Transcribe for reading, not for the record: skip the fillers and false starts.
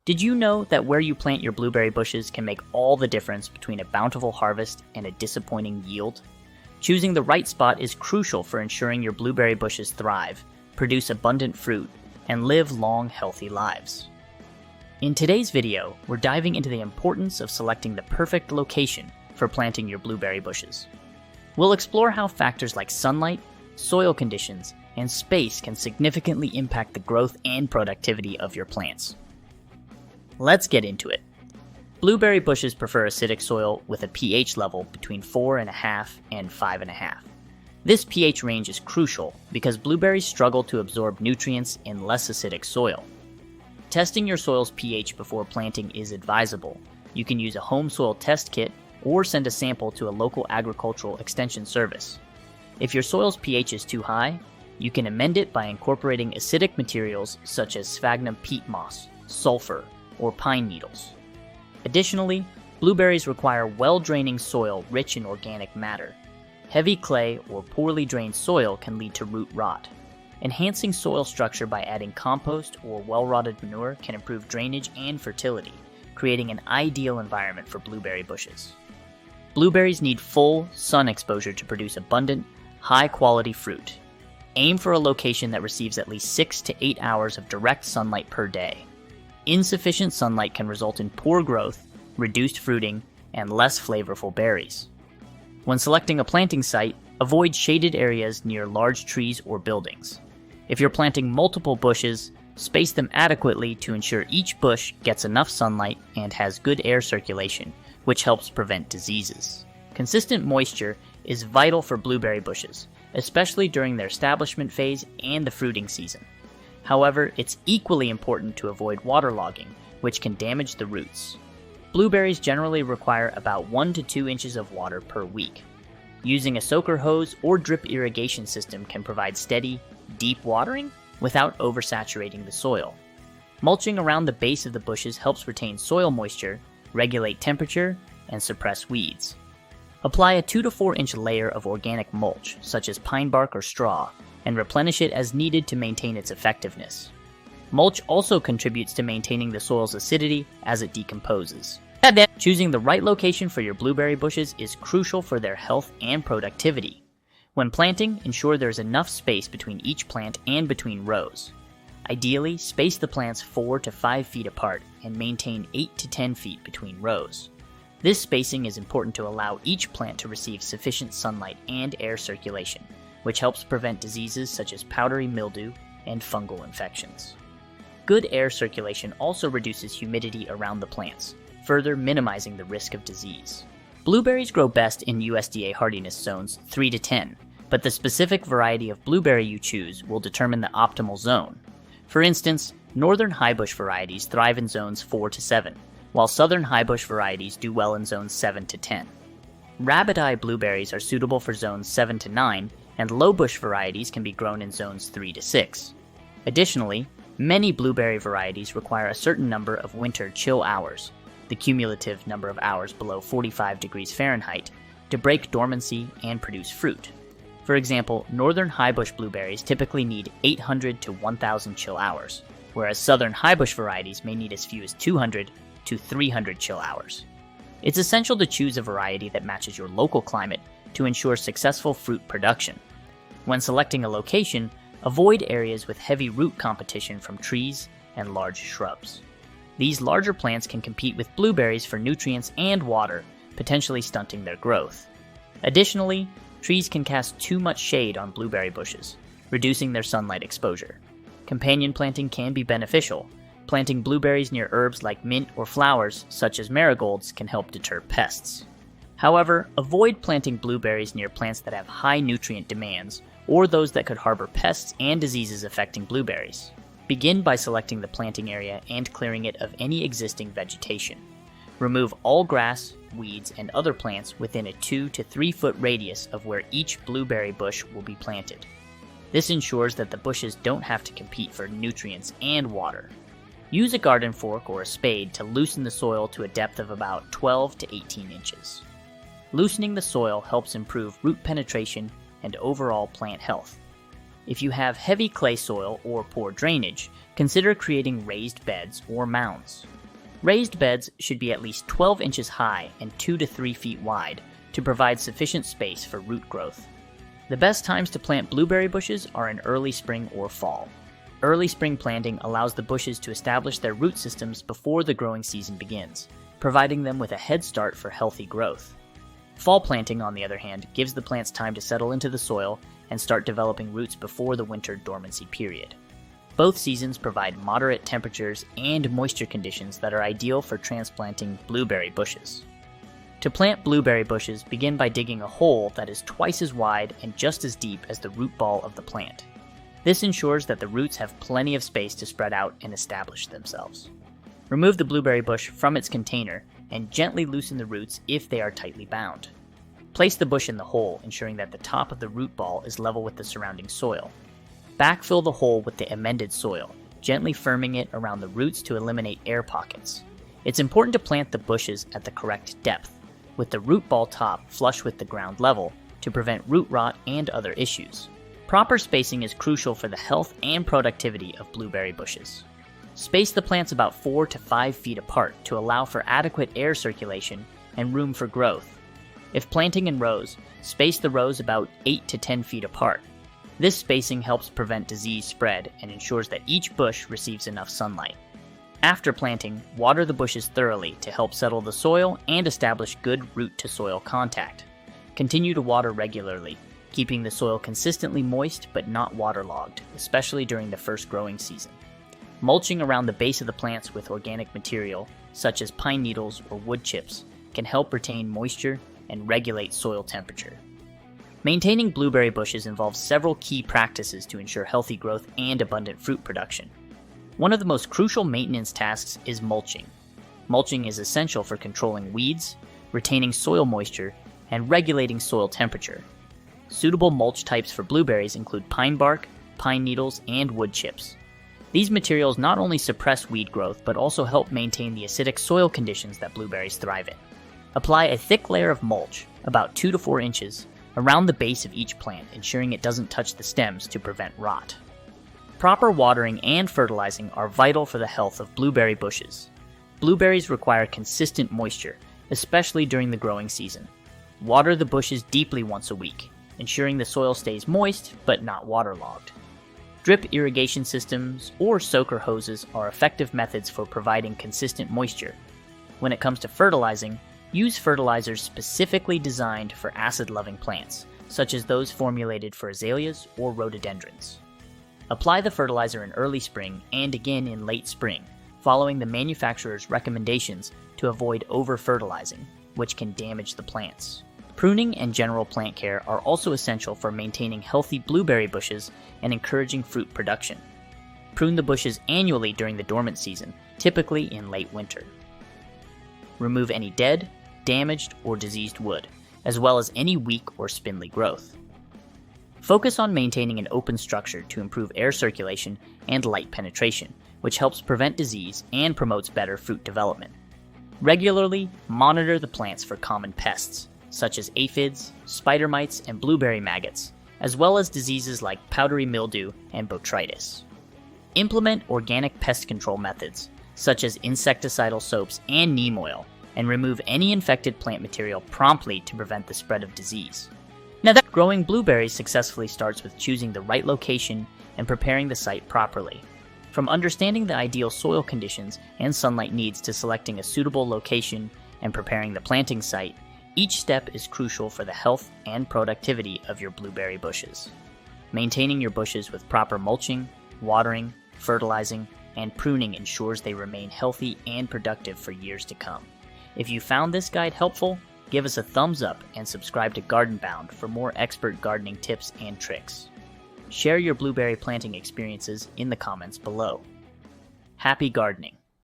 Did you know that where you plant your blueberry bushes can make all the difference between a bountiful harvest and a disappointing yield? Choosing the right spot is crucial for ensuring your blueberry bushes thrive, produce abundant fruit, and live long, healthy lives. In today's video, we're diving into the importance of selecting the perfect location for planting your blueberry bushes. We'll explore how factors like sunlight, soil conditions, and space can significantly impact the growth and productivity of your plants. Let's get into it. Blueberry bushes prefer acidic soil with a pH level between 4.5 and 5.5. This pH range is crucial because blueberries struggle to absorb nutrients in less acidic soil. Testing your soil's pH before planting is advisable. You can use a home soil test kit or send a sample to a local agricultural extension service. If your soil's pH is too high, you can amend it by incorporating acidic materials such as sphagnum peat moss, sulfur, or pine needles. Additionally, blueberries require well-draining soil rich in organic matter. Heavy clay or poorly drained soil can lead to root rot. Enhancing soil structure by adding compost or well-rotted manure can improve drainage and fertility, creating an ideal environment for blueberry bushes. Blueberries need full sun exposure to produce abundant, high-quality fruit. Aim for a location that receives at least 6 to 8 hours of direct sunlight per day. Insufficient sunlight can result in poor growth, reduced fruiting, and less flavorful berries. When selecting a planting site, avoid shaded areas near large trees or buildings. If you're planting multiple bushes, space them adequately to ensure each bush gets enough sunlight and has good air circulation, which helps prevent diseases. Consistent moisture is vital for blueberry bushes, especially during their establishment phase and the fruiting season. However, it's equally important to avoid waterlogging, which can damage the roots. Blueberries generally require about 1 to 2 inches of water per week. Using a soaker hose or drip irrigation system can provide steady, deep watering without oversaturating the soil. Mulching around the base of the bushes helps retain soil moisture, regulate temperature, and suppress weeds. Apply a 2 to 4 inch layer of organic mulch, such as pine bark or straw, and replenish it as needed to maintain its effectiveness. Mulch also contributes to maintaining the soil's acidity as it decomposes. Choosing the right location for your blueberry bushes is crucial for their health and productivity. When planting, ensure there's enough space between each plant and between rows. Ideally, space the plants 4 to 5 feet apart and maintain 8 to 10 feet between rows. This spacing is important to allow each plant to receive sufficient sunlight and air circulation, which helps prevent diseases such as powdery mildew and fungal infections. Good air circulation also reduces humidity around the plants, further minimizing the risk of disease. Blueberries grow best in USDA hardiness zones 3 to 10, but the specific variety of blueberry you choose will determine the optimal zone. For instance, northern highbush varieties thrive in zones 4 to 7, while southern highbush varieties do well in zones 7 to 10. Rabbit eye blueberries are suitable for zones 7 to 9, and low bush varieties can be grown in zones 3 to 6. Additionally, many blueberry varieties require a certain number of winter chill hours, the cumulative number of hours below 45 degrees Fahrenheit, to break dormancy and produce fruit. For example, northern highbush blueberries typically need 800 to 1,000 chill hours, whereas southern highbush varieties may need as few as 200 to 300 chill hours. It's essential to choose a variety that matches your local climate to ensure successful fruit production. When selecting a location, avoid areas with heavy root competition from trees and large shrubs. These larger plants can compete with blueberries for nutrients and water, potentially stunting their growth. Additionally, trees can cast too much shade on blueberry bushes, reducing their sunlight exposure. Companion planting can be beneficial. Planting blueberries near herbs like mint or flowers, such as marigolds, can help deter pests. However, avoid planting blueberries near plants that have high nutrient demands or those that could harbor pests and diseases affecting blueberries. Begin by selecting the planting area and clearing it of any existing vegetation. Remove all grass, weeds, and other plants within a 2 to 3 foot radius of where each blueberry bush will be planted. This ensures that the bushes don't have to compete for nutrients and water. Use a garden fork or a spade to loosen the soil to a depth of about 12 to 18 inches. Loosening the soil helps improve root penetration and overall plant health. If you have heavy clay soil or poor drainage, consider creating raised beds or mounds. Raised beds should be at least 12 inches high and 2 to 3 feet wide to provide sufficient space for root growth. The best times to plant blueberry bushes are in early spring or fall. Early spring planting allows the bushes to establish their root systems before the growing season begins, providing them with a head start for healthy growth. Fall planting, on the other hand, gives the plants time to settle into the soil and start developing roots before the winter dormancy period. Both seasons provide moderate temperatures and moisture conditions that are ideal for transplanting blueberry bushes. To plant blueberry bushes, begin by digging a hole that is twice as wide and just as deep as the root ball of the plant. This ensures that the roots have plenty of space to spread out and establish themselves. Remove the blueberry bush from its container and gently loosen the roots if they are tightly bound. Place the bush in the hole, ensuring that the top of the root ball is level with the surrounding soil. Backfill the hole with the amended soil, gently firming it around the roots to eliminate air pockets. It's important to plant the bushes at the correct depth, with the root ball top flush with the ground level to prevent root rot and other issues. Proper spacing is crucial for the health and productivity of blueberry bushes. Space the plants about 4 to 5 feet apart to allow for adequate air circulation and room for growth. If planting in rows, space the rows about 8 to 10 feet apart. This spacing helps prevent disease spread and ensures that each bush receives enough sunlight. After planting, water the bushes thoroughly to help settle the soil and establish good root-to-soil contact. Continue to water regularly, keeping the soil consistently moist but not waterlogged, especially during the first growing season. Mulching around the base of the plants with organic material, such as pine needles or wood chips, can help retain moisture and regulate soil temperature. Maintaining blueberry bushes involves several key practices to ensure healthy growth and abundant fruit production. One of the most crucial maintenance tasks is mulching. Mulching is essential for controlling weeds, retaining soil moisture, and regulating soil temperature. Suitable mulch types for blueberries include pine bark, pine needles, and wood chips. These materials not only suppress weed growth, but also help maintain the acidic soil conditions that blueberries thrive in. Apply a thick layer of mulch, about 2 to 4 inches, around the base of each plant, ensuring it doesn't touch the stems to prevent rot. Proper watering and fertilizing are vital for the health of blueberry bushes. Blueberries require consistent moisture, especially during the growing season. Water the bushes deeply once a week, ensuring the soil stays moist but not waterlogged. Drip irrigation systems or soaker hoses are effective methods for providing consistent moisture. When it comes to fertilizing, use fertilizers specifically designed for acid-loving plants, such as those formulated for azaleas or rhododendrons. Apply the fertilizer in early spring and again in late spring, following the manufacturer's recommendations to avoid over-fertilizing, which can damage the plants. Pruning and general plant care are also essential for maintaining healthy blueberry bushes and encouraging fruit production. Prune the bushes annually during the dormant season, typically in late winter. Remove any dead, damaged, or diseased wood, as well as any weak or spindly growth. Focus on maintaining an open structure to improve air circulation and light penetration, which helps prevent disease and promotes better fruit development. Regularly monitor the plants for common pests, such as aphids, spider mites, and blueberry maggots, as well as diseases like powdery mildew and botrytis. Implement organic pest control methods, such as insecticidal soaps and neem oil, and remove any infected plant material promptly to prevent the spread of disease. Now, growing blueberries successfully starts with choosing the right location and preparing the site properly. From understanding the ideal soil conditions and sunlight needs to selecting a suitable location and preparing the planting site, each step is crucial for the health and productivity of your blueberry bushes. Maintaining your bushes with proper mulching, watering, fertilizing, and pruning ensures they remain healthy and productive for years to come. If you found this guide helpful, give us a thumbs up and subscribe to Garden Bound for more expert gardening tips and tricks. Share your blueberry planting experiences in the comments below. Happy gardening!